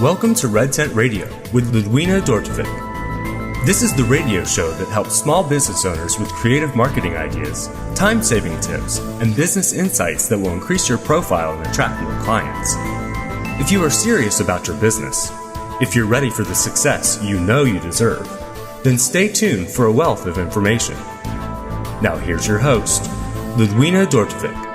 Welcome to Red Tent Radio with Ludwina Dortovic. This is the radio show that helps small business owners with creative marketing ideas, time-saving tips, and business insights that will increase your profile and attract more clients. If you are serious about your business, if you're ready for the success you know you deserve, then stay tuned for a wealth of information. Now here's your host, Ludwina Dortovic.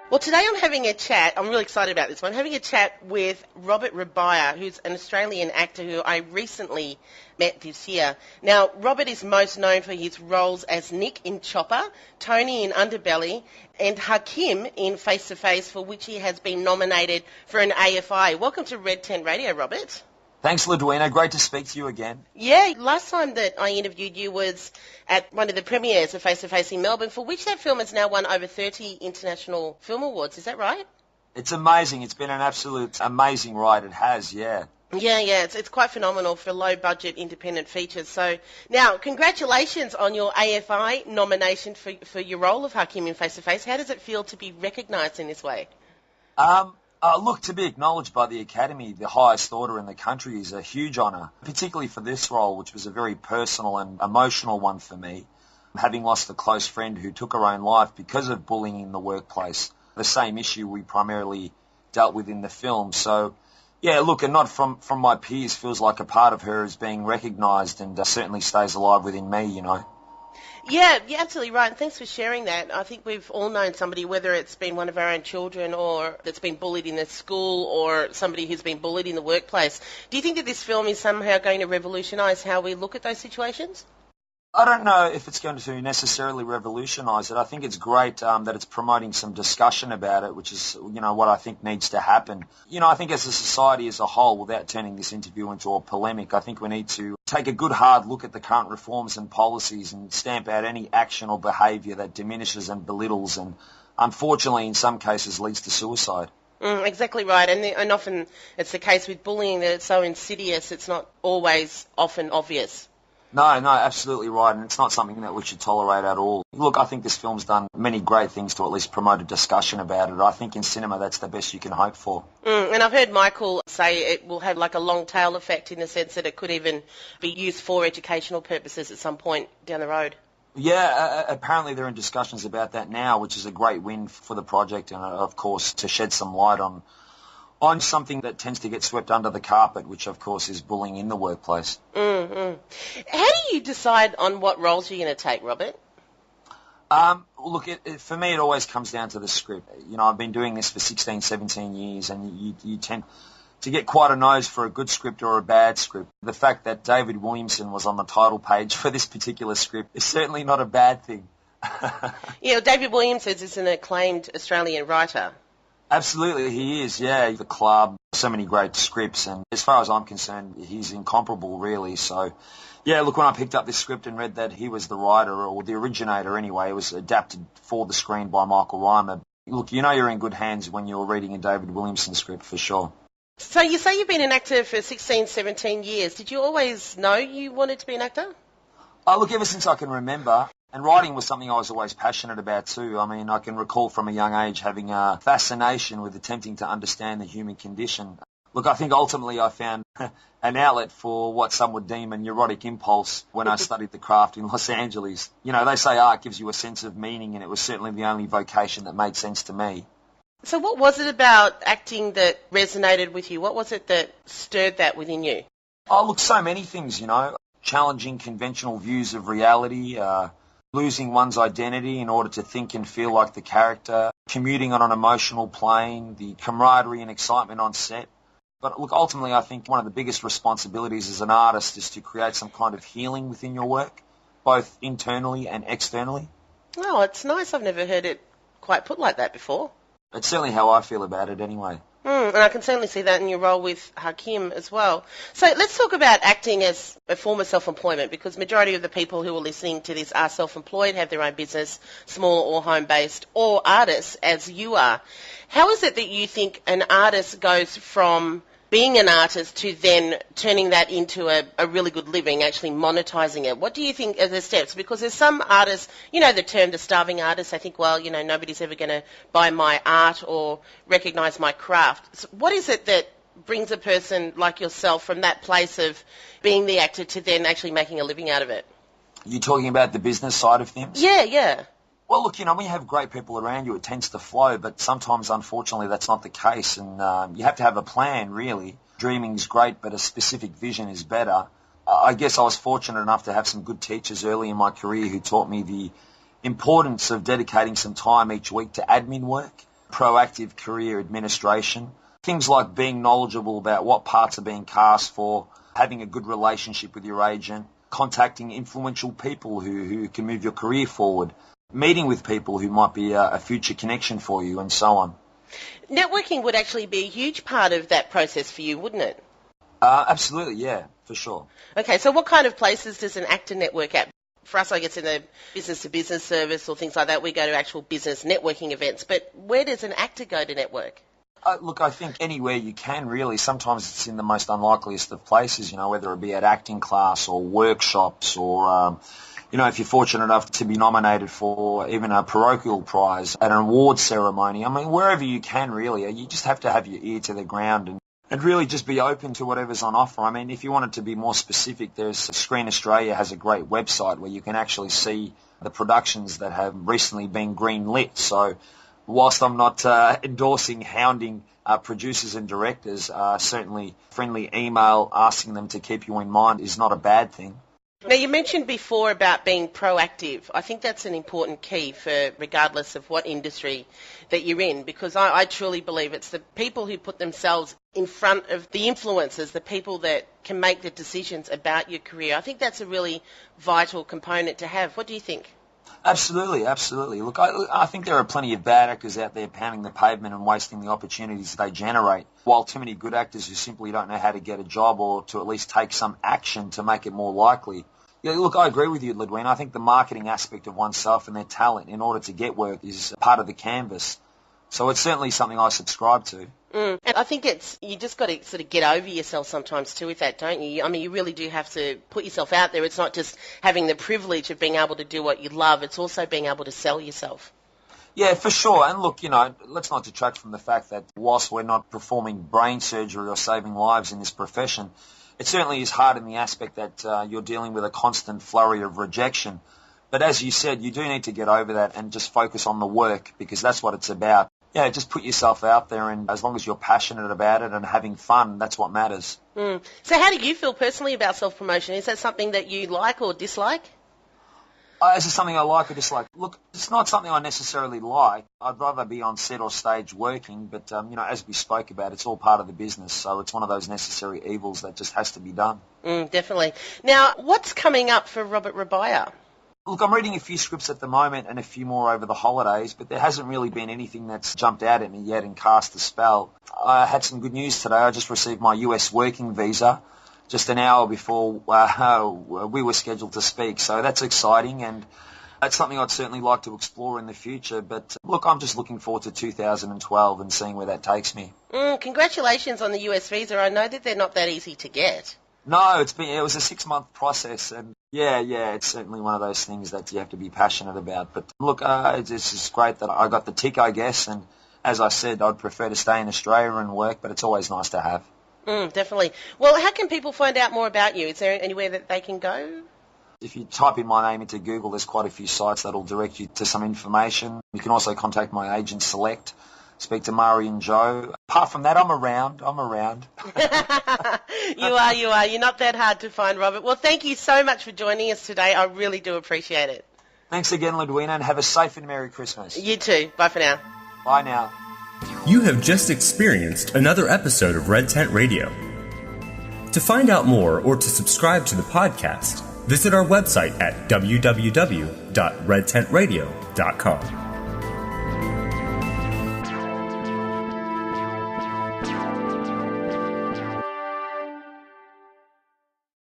Well, today I'm having a chat. I'm really excited about this one. I'm having a chat with Robert Rabiah, who's an Australian actor who I recently met this year. Now, Robert is most known for his roles as Nick in Chopper, Tony in Underbelly, and Hakim in Face to Face, for which he has been nominated for an AFI. Welcome to Red Tent Radio, Robert. Thanks, Ludwina. Great to speak to you again. Yeah, last time that I interviewed you was at one of the premieres of Face to Face in Melbourne, for which that film has now won over 30 international film awards. Is that right? It's amazing. It's been an absolute amazing ride. It has, yeah. Yeah, it's quite phenomenal for low-budget independent features. So now, congratulations on your AFI nomination for your role of Hakim in Face to Face. How does it feel to be recognised in this way? Look, to be acknowledged by the Academy, the highest order in the country, is a huge honour, particularly for this role, which was a very personal and emotional one for me, having lost a close friend who took her own life because of bullying in the workplace, the same issue we primarily dealt with in the film. So, yeah, look, and not from my peers, feels like a part of her is being recognised and certainly stays alive within me, you know. Yeah, you're absolutely right, and thanks for sharing that. I think we've all known somebody, whether it's been one of our own children or that's been bullied in the school or somebody who's been bullied in the workplace. Do you think that this film is somehow going to revolutionise how we look at those situations? I don't know if it's going to necessarily revolutionise it. I think it's great that it's promoting some discussion about it, which is, you know, what I think needs to happen. You know, I think as a society as a whole, without turning this interview into a polemic, I think we need to take a good hard look at the current reforms and policies and stamp out any action or behaviour that diminishes and belittles and, unfortunately, in some cases leads to suicide. Exactly right, and often it's the case with bullying that it's so insidious, it's not always often obvious. No, absolutely right, and it's not something that we should tolerate at all. Look, I think this film's done many great things to at least promote a discussion about it. I think in cinema that's the best you can hope for. And I've heard Michael say it will have like a long tail effect in the sense that it could even be used for educational purposes at some point down the road. Yeah, apparently they're in discussions about that now, which is a great win for the project and, of course, to shed some light on something that tends to get swept under the carpet, which, of course, is bullying in the workplace. How do you decide on what roles you're going to take, Robert? Look, for me, it always comes down to the script. You know, I've been doing this for 16, 17 years, and you tend to get quite a nose for a good script or a bad script. The fact that David Williamson was on the title page for this particular script is certainly not a bad thing. Yeah, David Williamson is an acclaimed Australian writer. Absolutely, he is, yeah. The Club, so many great scripts, and as far as I'm concerned, he's incomparable, really. So, yeah, look, when I picked up this script and read that he was the writer, or the originator anyway, it was adapted for the screen by Michael Reimer. Look, you know you're in good hands when you're reading a David Williamson script, for sure. So you say you've been an actor for 16, 17 years. Did you always know you wanted to be an actor? Oh, look, ever since I can remember. And writing was something I was always passionate about too. I mean, I can recall from a young age having a fascination with attempting to understand the human condition. Look, I think ultimately I found an outlet for what some would deem a neurotic impulse when I studied the craft in Los Angeles. You know, they say art gives you a sense of meaning, and it was certainly the only vocation that made sense to me. So what was it about acting that resonated with you? What was it that stirred that within you? Oh, look, so many things, you know. Challenging conventional views of reality, losing one's identity in order to think and feel like the character, commuting on an emotional plane, the camaraderie and excitement on set. But look, ultimately I think one of the biggest responsibilities as an artist is to create some kind of healing within your work, both internally and externally. Oh, it's nice. I've never heard it quite put like that before. It's certainly how I feel about it anyway. And I can certainly see that in your role with Hakim as well. So let's talk about acting as a form of self-employment, because majority of the people who are listening to this are self-employed, have their own business, small or home-based, or artists, as you are. How is it that you think an artist goes from being an artist to then turning that into a really good living, actually monetizing it? What do you think are the steps? Because there's some artists, you know, the term the starving artist, I think, well, you know, nobody's ever going to buy my art or recognise my craft. So what is it that brings a person like yourself from that place of being the actor to then actually making a living out of it? You're talking about the business side of things? Yeah. Well, look, you know, when you have great people around you, it tends to flow, but sometimes, unfortunately, that's not the case, and you have to have a plan, really. Dreaming's great, but a specific vision is better. I guess I was fortunate enough to have some good teachers early in my career who taught me the importance of dedicating some time each week to admin work, proactive career administration, things like being knowledgeable about what parts are being cast for, having a good relationship with your agent, contacting influential people who can move your career forward, meeting with people who might be a future connection for you, and so on. Networking would actually be a huge part of that process for you, wouldn't it? Absolutely, yeah, for sure. Okay, so what kind of places does an actor network at? For us, I guess in the business-to-business service or things like that, we go to actual business networking events. But where does an actor go to network? Look, I think anywhere you can, really. Sometimes it's in the most unlikeliest of places, you know, whether it be at acting class or workshops or, you know, if you're fortunate enough to be nominated for even a parochial prize at an award ceremony. I mean, wherever you can, really. You just have to have your ear to the ground and really just be open to whatever's on offer. I mean, if you wanted to be more specific, there's Screen Australia has a great website where you can actually see the productions that have recently been green-lit. So whilst I'm not endorsing hounding producers and directors, certainly friendly email asking them to keep you in mind is not a bad thing. Now, you mentioned before about being proactive. I think that's an important key for regardless of what industry that you're in, because I truly believe it's the people who put themselves in front of the influencers, the people that can make the decisions about your career. I think that's a really vital component to have. What do you think? Absolutely. Look, I think there are plenty of bad actors out there pounding the pavement and wasting the opportunities they generate, while too many good actors who simply don't know how to get a job or to at least take some action to make it more likely. Yeah, look, I agree with you, Ludwina. I think the marketing aspect of oneself and their talent in order to get work is part of the canvas. So it's certainly something I subscribe to. And I think you just got to sort of get over yourself sometimes too with that, don't you? I mean, you really do have to put yourself out there. It's not just having the privilege of being able to do what you love. It's also being able to sell yourself. Yeah, for sure. And look, you know, let's not detract from the fact that whilst we're not performing brain surgery or saving lives in this profession, it certainly is hard in the aspect that you're dealing with a constant flurry of rejection. But as you said, you do need to get over that and just focus on the work, because that's what it's about. Yeah, just put yourself out there, and as long as you're passionate about it and having fun, that's what matters. So how do you feel personally about self-promotion? Is that something that you like or dislike? Is it something I like or dislike? Look, it's not something I necessarily like. I'd rather be on set or stage working, but, you know, as we spoke about, it's all part of the business, so it's one of those necessary evils that just has to be done. Definitely. Now, what's coming up for Robert Rabiah? Look, I'm reading a few scripts at the moment and a few more over the holidays, but there hasn't really been anything that's jumped out at me yet and cast a spell. I had some good news today. I just received my US working visa just an hour before we were scheduled to speak, so that's exciting, and that's something I'd certainly like to explore in the future. But look, I'm just looking forward to 2012 and seeing where that takes me. Congratulations on the US visa. I know that they're not that easy to get. No, it was a 6-month process, and yeah, it's certainly one of those things that you have to be passionate about. But look, it's just great that I got the tick, I guess, and as I said, I'd prefer to stay in Australia and work, but it's always nice to have. Definitely. Well, how can people find out more about you? Is there anywhere that they can go? If you type in my name into Google, there's quite a few sites that'll direct you to some information. You can also contact my agent, Select. Speak to Mari and Joe. Apart from that, I'm around. You are. You're not that hard to find, Robert. Well, thank you so much for joining us today. I really do appreciate it. Thanks again, Ludwina, and have a safe and Merry Christmas. You too. Bye for now. Bye now. You have just experienced another episode of Red Tent Radio. To find out more or to subscribe to the podcast, visit our website at www.redtentradio.com.